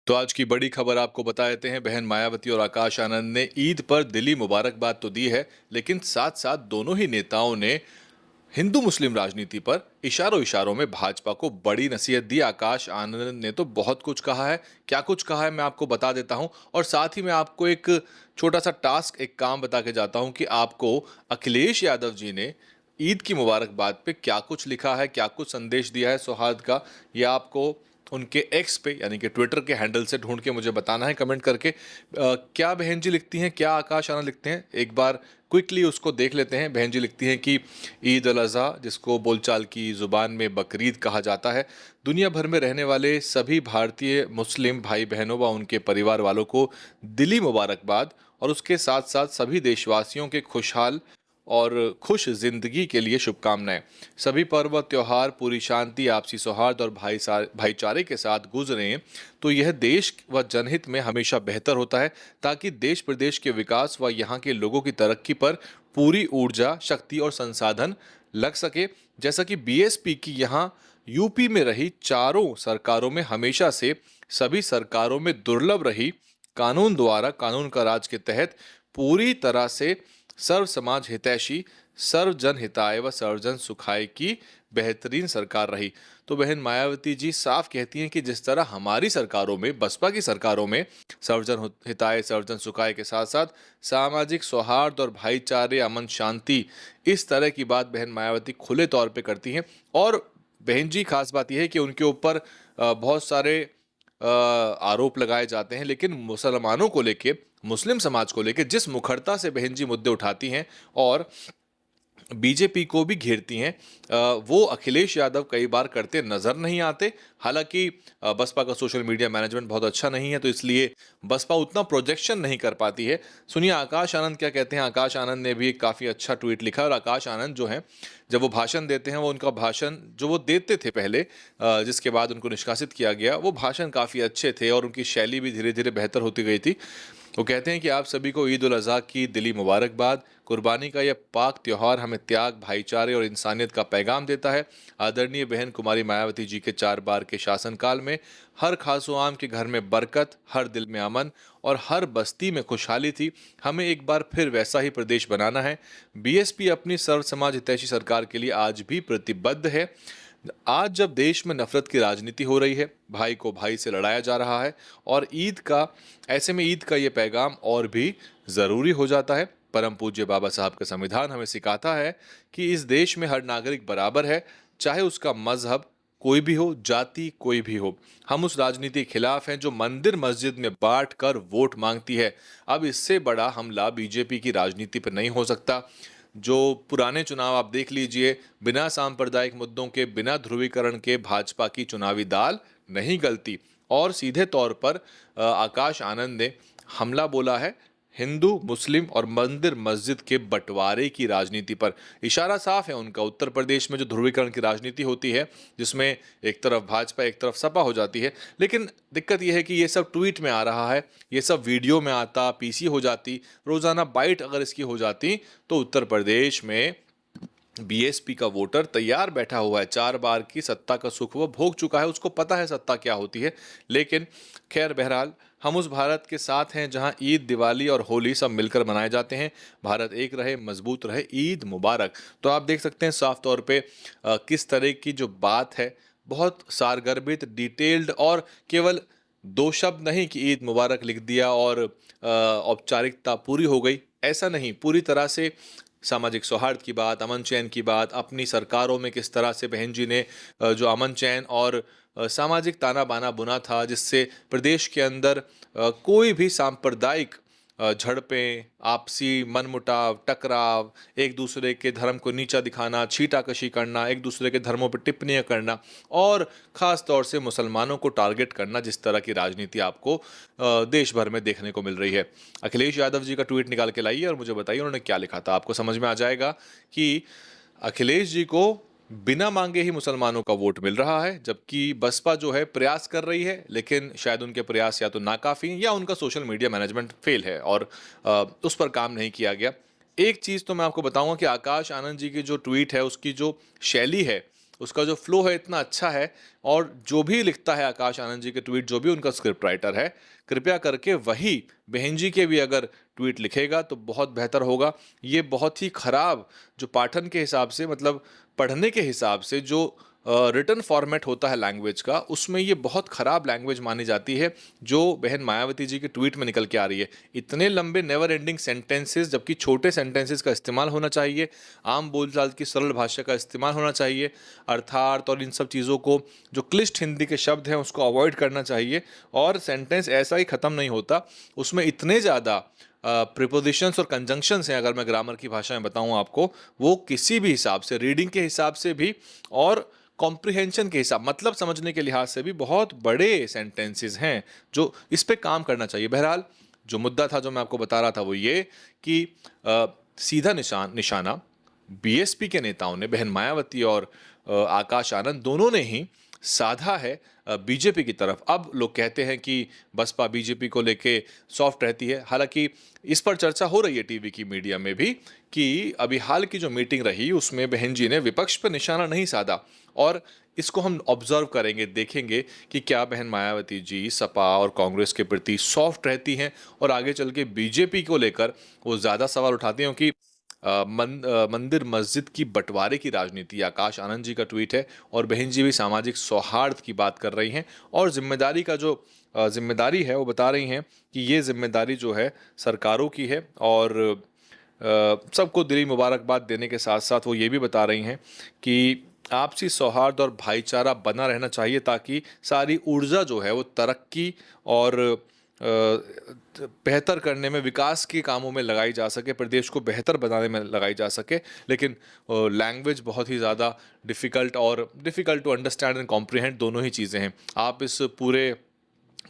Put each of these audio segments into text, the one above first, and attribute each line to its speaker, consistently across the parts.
Speaker 1: तो आज की बड़ी खबर आपको बता देते हैं। बहन मायावती और आकाश आनंद ने ईद पर दिली मुबारकबाद तो दी है, लेकिन साथ साथ दोनों ही नेताओं ने हिंदू मुस्लिम राजनीति पर इशारों इशारों में भाजपा को बड़ी नसीहत दी। आकाश आनंद ने तो बहुत कुछ कहा है। क्या कुछ कहा है मैं आपको बता देता हूं, और साथ ही मैं आपको एक छोटा सा टास्क, एक काम बता के जाता हूं कि आपको अखिलेश यादव जी ने ईद की मुबारकबाद पे क्या कुछ लिखा है, क्या कुछ संदेश दिया है सौहार्द का। यह आपको उनके एक्स पे यानी कि ट्विटर के हैंडल से ढूंढ के मुझे बताना है कमेंट करके। क्या बहन जी लिखती हैं, क्या आकाश आनंद लिखते हैं, एक बार क्विकली उसको देख लेते हैं। बहन जी लिखती हैं कि ईद अल अज़हा, जिसको बोलचाल की ज़ुबान में बकरीद कहा जाता है, दुनिया भर में रहने वाले सभी भारतीय मुस्लिम भाई बहनों व उनके परिवार वालों को दिली मुबारकबाद, और उसके साथ साथ सभी देशवासियों के खुशहाल और खुश जिंदगी के लिए शुभकामनाएं। सभी पर्व त्योहार पूरी शांति, आपसी सौहार्द और भाईचारे के साथ गुजरें तो यह देश व जनहित में हमेशा बेहतर होता है, ताकि देश प्रदेश के विकास व यहाँ के लोगों की तरक्की पर पूरी ऊर्जा, शक्ति और संसाधन लग सके। जैसा कि बीएसपी की यहाँ यूपी में रही चारों सरकारों में हमेशा से सभी सरकारों में दुर्लभ रही, कानून द्वारा कानून का राज के तहत पूरी तरह से सर्व समाज हितैषी, सर्व जन हिताय व सर्वजन सुखाय की बेहतरीन सरकार रही। तो बहन मायावती जी साफ कहती हैं कि जिस तरह हमारी सरकारों में, बसपा की सरकारों में सर्वजन हिताय सर्वजन सुखाय के साथ साथ सामाजिक सौहार्द और भाईचारे, अमन शांति, इस तरह की बात बहन मायावती खुले तौर पे करती हैं। और बहन जी खास बात यह है कि उनके ऊपर बहुत सारे आरोप लगाए जाते हैं, लेकिन मुसलमानों को लेके, मुस्लिम समाज को लेके जिस मुखरता से बहन जी मुद्दे उठाती हैं और बीजेपी को भी घेरती हैं, वो अखिलेश यादव कई बार करते नजर नहीं आते। हालांकि बसपा का सोशल मीडिया मैनेजमेंट बहुत अच्छा नहीं है, तो इसलिए बसपा उतना प्रोजेक्शन नहीं कर पाती है। सुनिए आकाश आनंद क्या कहते हैं। आकाश आनंद ने भी एक काफ़ी अच्छा ट्वीट लिखा, और आकाश आनंद जो है, जब वो भाषण देते हैं, वो उनका भाषण जो वो देते थे पहले, जिसके बाद उनको निष्कासित किया गया, वो भाषण काफ़ी अच्छे थे और उनकी शैली भी धीरे धीरे बेहतर होती गई थी। वो कहते हैं कि आप सभी को ईद उल अज़हा की दिली मुबारकबाद। कुर्बानी का यह पाक त्यौहार हमें त्याग, भाईचारे और इंसानियत का पैगाम देता है। आदरणीय बहन कुमारी मायावती जी के 4 बार के शासनकाल में हर खासो आम के घर में बरकत, हर दिल में अमन और हर बस्ती में खुशहाली थी। हमें एक बार फिर वैसा ही प्रदेश बनाना है। बीएसपी अपनी सर्व समाज हितैषी सरकार के लिए आज भी प्रतिबद्ध है। आज जब देश में नफरत की राजनीति हो रही है, भाई को भाई से लड़ाया जा रहा है, और ऐसे में ईद का ये पैगाम और भी ज़रूरी हो जाता है। परम पूज्य बाबा साहब का संविधान हमें सिखाता है कि इस देश में हर नागरिक बराबर है, चाहे उसका मजहब कोई भी हो, जाति कोई भी हो। हम उस राजनीति के खिलाफ हैं जो मंदिर मस्जिद में बांट कर वोट मांगती है। अब इससे बड़ा हमला बीजेपी की राजनीति पर नहीं हो सकता। जो पुराने चुनाव आप देख लीजिए, बिना सांप्रदायिक मुद्दों के, बिना ध्रुवीकरण के भाजपा की चुनावी दाल नहीं गलती। और सीधे तौर पर आकाश आनंद ने हमला बोला है हिंदू मुस्लिम और मंदिर मस्जिद के बंटवारे की राजनीति पर। इशारा साफ है उनका। उत्तर प्रदेश में जो ध्रुवीकरण की राजनीति होती है, जिसमें एक तरफ भाजपा एक तरफ सपा हो जाती है, लेकिन दिक्कत यह है कि ये सब ट्वीट में आ रहा है, ये सब वीडियो में आता, पीसी हो जाती, रोजाना बाइट अगर इसकी हो जाती, तो उत्तर प्रदेश में बीएसपी का वोटर तैयार बैठा हुआ है। 4 बार की सत्ता का सुख वो भोग चुका है, उसको पता है सत्ता क्या होती है। लेकिन खैर, बहरहाल हम उस भारत के साथ हैं जहां ईद, दिवाली और होली सब मिलकर मनाए जाते हैं। भारत एक रहे, मजबूत रहे, ईद मुबारक। तो आप देख सकते हैं साफ तौर पे किस तरह की जो बात है, बहुत सारगर्भित, डिटेल्ड, और केवल 2 शब्द नहीं कि ईद मुबारक लिख दिया और औपचारिकता पूरी हो गई, ऐसा नहीं। पूरी तरह से सामाजिक सौहार्द की बात, अमन चैन की बात, अपनी सरकारों में किस तरह से बहन जी ने जो अमन चैन और सामाजिक ताना बाना बुना था, जिससे प्रदेश के अंदर कोई भी सांप्रदायिक झड़पें, आपसी मनमुटाव, टकराव, एक दूसरे के धर्म को नीचा दिखाना, छीटाकशी करना, एक दूसरे के धर्मों पर टिप्पणियां करना, और ख़ास तौर से मुसलमानों को टारगेट करना, जिस तरह की राजनीति आपको देश भर में देखने को मिल रही है। अखिलेश यादव जी का ट्वीट निकाल के लाइए और मुझे बताइए उन्होंने क्या लिखा था। आपको समझ में आ जाएगा कि अखिलेश जी को बिना मांगे ही मुसलमानों का वोट मिल रहा है, जबकि बसपा जो है प्रयास कर रही है, लेकिन शायद उनके प्रयास या तो नाकाफी या उनका सोशल मीडिया मैनेजमेंट फेल है और उस पर काम नहीं किया गया। एक चीज़ तो मैं आपको बताऊंगा कि आकाश आनंद जी की जो ट्वीट है, उसकी जो शैली है, उसका जो फ्लो है इतना अच्छा है, और जो भी लिखता है आकाश आनंद जी के ट्वीट, जो भी उनका स्क्रिप्ट राइटर है, कृपया करके वही बहन जी के भी अगर ट्वीट लिखेगा तो बहुत बेहतर होगा। ये बहुत ही खराब, जो पाठन के हिसाब से, मतलब पढ़ने के हिसाब से जो रिटन फॉर्मेट होता है लैंग्वेज का, उसमें ये बहुत खराब लैंग्वेज मानी जाती है जो बहन मायावती जी के ट्वीट में निकल के आ रही है। इतने लंबे नेवर एंडिंग सेंटेंसेस, जबकि छोटे सेंटेंसेस का इस्तेमाल होना चाहिए, आम बोलचाल की सरल भाषा का इस्तेमाल होना चाहिए, अर्थात और इन सब चीज़ों को, जो क्लिष्ट हिंदी के शब्द हैं उसको अवॉइड करना चाहिए। और सेंटेंस ऐसा ही ख़त्म नहीं होता, उसमें इतने ज़्यादा प्रिपोजिशंस और कंजंक्शंस हैं, अगर मैं ग्रामर की भाषा में बताऊं आपको, वो किसी भी हिसाब से, रीडिंग के हिसाब से भी और कॉम्प्रिहेंशन के हिसाब, मतलब समझने के लिहाज से भी बहुत बड़े सेंटेंसेस हैं, जो इस पे काम करना चाहिए। बहरहाल जो मुद्दा था जो मैं आपको बता रहा था वो ये कि सीधा निशाना बीएसपी के नेताओं ने, बहन मायावती और आकाश आनंद दोनों ने ही साधा है बीजेपी की तरफ। अब लोग कहते हैं कि बसपा बीजेपी को लेके सॉफ्ट रहती है, हालांकि इस पर चर्चा हो रही है टीवी की मीडिया में भी कि अभी हाल की जो मीटिंग रही उसमें बहन जी ने विपक्ष पर निशाना नहीं साधा, और इसको हम ऑब्जर्व करेंगे, देखेंगे कि क्या बहन मायावती जी सपा और कांग्रेस के प्रति सॉफ्ट रहती हैं और आगे चल के बीजेपी को लेकर वो ज़्यादा सवाल उठाती हैं। क्योंकि मंदिर मस्जिद की बंटवारे की राजनीति, आकाश आनंद जी का ट्वीट है, और बहन जी भी सामाजिक सौहार्द की बात कर रही हैं, और जिम्मेदारी का जो जिम्मेदारी है वो बता रही हैं कि ये जिम्मेदारी जो है सरकारों की है, और सबको दिली मुबारकबाद देने के साथ साथ वो ये भी बता रही हैं कि आपसी सौहार्द और भाईचारा बना रहना चाहिए, ताकि सारी ऊर्जा जो है वो तरक्की और बेहतर करने में, विकास के कामों में लगाई जा सके, प्रदेश को बेहतर बनाने में लगाई जा सके। लेकिन लैंग्वेज बहुत ही ज़्यादा difficult to understand and comprehend, दोनों ही चीज़ें हैं। आप इस पूरे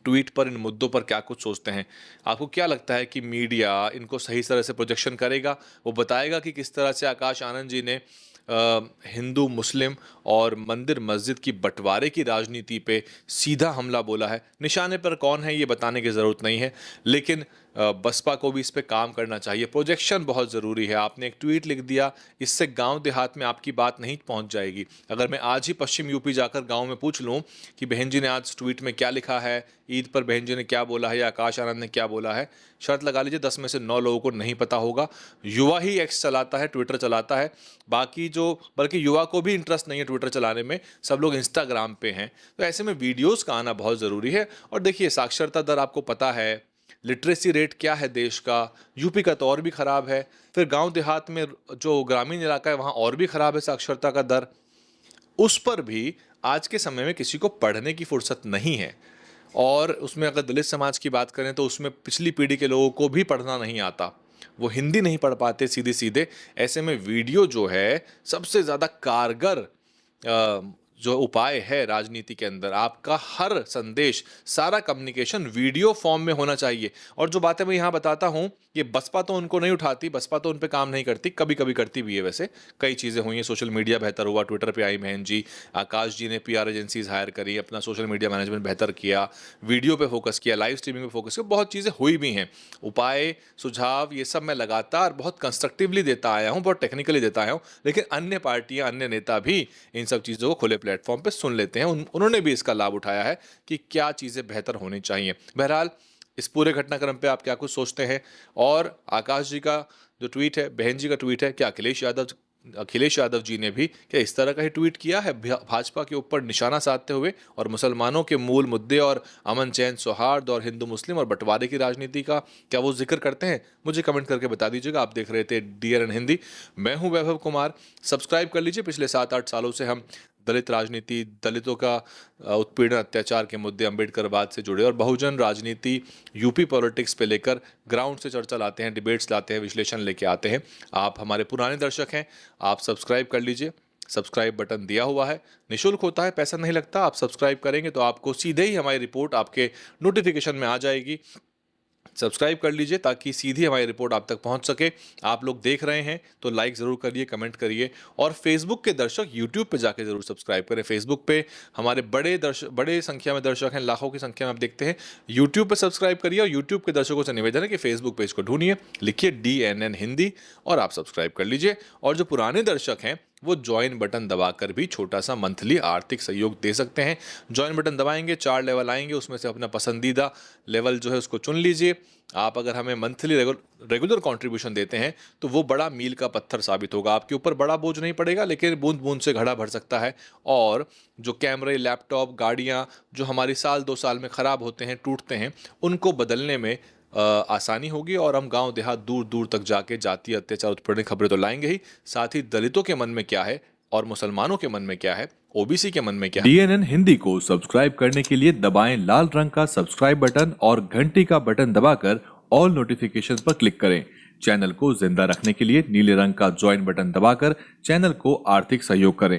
Speaker 1: ट्वीट पर, इन मुद्दों पर क्या कुछ सोचते हैं? आपको क्या लगता है कि मीडिया इनको सही तरह से प्रोजेक्शन करेगा? वो बताएगा कि किस तरह से आकाश आनंद जी ने हिंदू मुस्लिम और मंदिर मस्जिद की बंटवारे की राजनीति पे सीधा हमला बोला है? निशाने पर कौन है ये बताने की ज़रूरत नहीं है, लेकिन बसपा को भी इस पे काम करना चाहिए। प्रोजेक्शन बहुत ज़रूरी है। आपने एक ट्वीट लिख दिया, इससे गांव देहात में आपकी बात नहीं पहुंच जाएगी। अगर मैं आज ही पश्चिम यूपी जाकर गांव में पूछ लूं कि बहन जी ने आज ट्वीट में क्या लिखा है, ईद पर बहन जी ने क्या बोला है, या आकाश आनंद ने क्या बोला है, शर्त लगा लीजिए 10 में से 9 लोगों को नहीं पता होगा। युवा ही एक्स चलाता है, ट्विटर चलाता है, बाकी जो, बल्कि युवा को भी इंटरेस्ट नहीं है ट्विटर चलाने में, सब लोग इंस्टाग्राम पे हैं। तो ऐसे में वीडियोस का आना बहुत ज़रूरी है। और देखिए, साक्षरता दर आपको पता है, लिटरेसी रेट क्या है देश का, यूपी का तो और भी ख़राब है, फिर गांव देहात में जो ग्रामीण इलाका है वहाँ और भी ख़राब है साक्षरता का दर। उस पर भी आज के समय में किसी को पढ़ने की फुर्सत नहीं है, और उसमें अगर दलित समाज की बात करें तो उसमें पिछली पीढ़ी के लोगों को भी पढ़ना नहीं आता, वो हिंदी नहीं पढ़ पाते सीधे सीधे। ऐसे में वीडियो जो है सबसे ज़्यादा कारगर जो उपाय है राजनीति के अंदर। आपका हर संदेश, सारा कम्युनिकेशन वीडियो फॉर्म में होना चाहिए। और जो बातें मैं यहाँ बताता हूँ, ये बसपा तो उनको नहीं उठाती, बसपा तो उन पे काम नहीं करती, कभी कभी करती भी है। वैसे कई चीज़ें हुई हैं, सोशल मीडिया बेहतर हुआ, ट्विटर पे आई बहन जी, आकाश जी ने पीआर एजेंसीज हायर करी, अपना सोशल मीडिया मैनेजमेंट बेहतर किया, वीडियो पे फोकस किया, लाइव स्ट्रीमिंग पे फोकस किया, बहुत चीज़ें हुई भी हैं। उपाय, सुझाव, ये सब मैं लगातार बहुत कंस्ट्रक्टिवली देता आया हूँ, बहुत टेक्निकली देता आया हूँ, लेकिन अन्य पार्टियाँ, अन्य नेता भी इन सब चीज़ों को खुले प्लेटफॉर्म पे सुन लेते हैं। उन्होंने भी इसका लाभ उठाया है कि क्या चीज़ें बेहतर होनी चाहिए। बहरहाल, इस पूरे घटनाक्रम पे आप क्या कुछ सोचते हैं? और आकाश जी का जो ट्वीट है, बहन जी का ट्वीट है, क्या अखिलेश यादव जी ने भी क्या इस तरह का ही ट्वीट किया है भाजपा के ऊपर निशाना साधते हुए, और मुसलमानों के मूल मुद्दे और अमन चैन सौहार्द और हिंदू मुस्लिम और बंटवारे की राजनीति का क्या वो जिक्र करते हैं? मुझे कमेंट करके बता दीजिएगा। आप देख रहे थे DRN हिंदी, मैं हूं वैभव कुमार। सब्सक्राइब कर लीजिए। पिछले 7-8 सालों से हम दलित राजनीति, दलितों का उत्पीड़न, अत्याचार के मुद्दे, अम्बेडकरवाद से जुड़े और बहुजन राजनीति, यूपी पॉलिटिक्स पे लेकर ग्राउंड से चर्चा लाते हैं, डिबेट्स लाते हैं, विश्लेषण लेके आते हैं। आप हमारे पुराने दर्शक हैं, आप सब्सक्राइब कर लीजिए। सब्सक्राइब बटन दिया हुआ है, निःशुल्क होता है, पैसा नहीं लगता। आप सब्सक्राइब करेंगे तो आपको सीधे ही हमारी रिपोर्ट आपके नोटिफिकेशन में आ जाएगी। सब्सक्राइब कर लीजिए ताकि सीधी हमारी रिपोर्ट आप तक पहुंच सके। आप लोग देख रहे हैं तो लाइक ज़रूर करिए, कमेंट करिए, और फेसबुक के दर्शक यूट्यूब पे जाके ज़रूर सब्सक्राइब करें। फेसबुक पे हमारे बड़े संख्या में दर्शक हैं, लाखों की संख्या में आप देखते हैं। यूट्यूब पे सब्सक्राइब करिए, और यूट्यूब के दर्शकों से निवेदन है कि फेसबुक पेज को ढूंढिए, लिखिए DNN हिंदी, और आप सब्सक्राइब कर लीजिए। और जो पुराने दर्शक हैं वो ज्वाइन बटन दबाकर भी छोटा सा मंथली आर्थिक सहयोग दे सकते हैं। ज्वाइन बटन दबाएंगे, 4 लेवल आएंगे, उसमें से अपना पसंदीदा लेवल जो है उसको चुन लीजिए। आप अगर हमें मंथली रेगुलर कंट्रीब्यूशन देते हैं तो वो बड़ा मील का पत्थर साबित होगा। आपके ऊपर बड़ा बोझ नहीं पड़ेगा, लेकिन बूंद बूंद से घड़ा भर सकता है। और जो कैमरे, लैपटॉप, गाड़ियाँ जो हमारी साल 2 साल में ख़राब होते हैं, टूटते हैं, उनको बदलने में आसानी होगी। और हम गांव देहात दूर दूर तक जाके जातीय अत्याचार उत्पीड़न की खबरें तो लाएंगे ही, साथ ही दलितों के मन में क्या है और मुसलमानों के मन में क्या है, ओबीसी के मन में क्या है।
Speaker 2: DNN हिंदी को सब्सक्राइब करने के लिए दबाएं लाल रंग का सब्सक्राइब बटन और घंटी का बटन दबाकर ऑल नोटिफिकेशन पर क्लिक करें। चैनल को जिंदा रखने के लिए नीले रंग का ज्वाइन बटन दबाकर चैनल को आर्थिक सहयोग करें।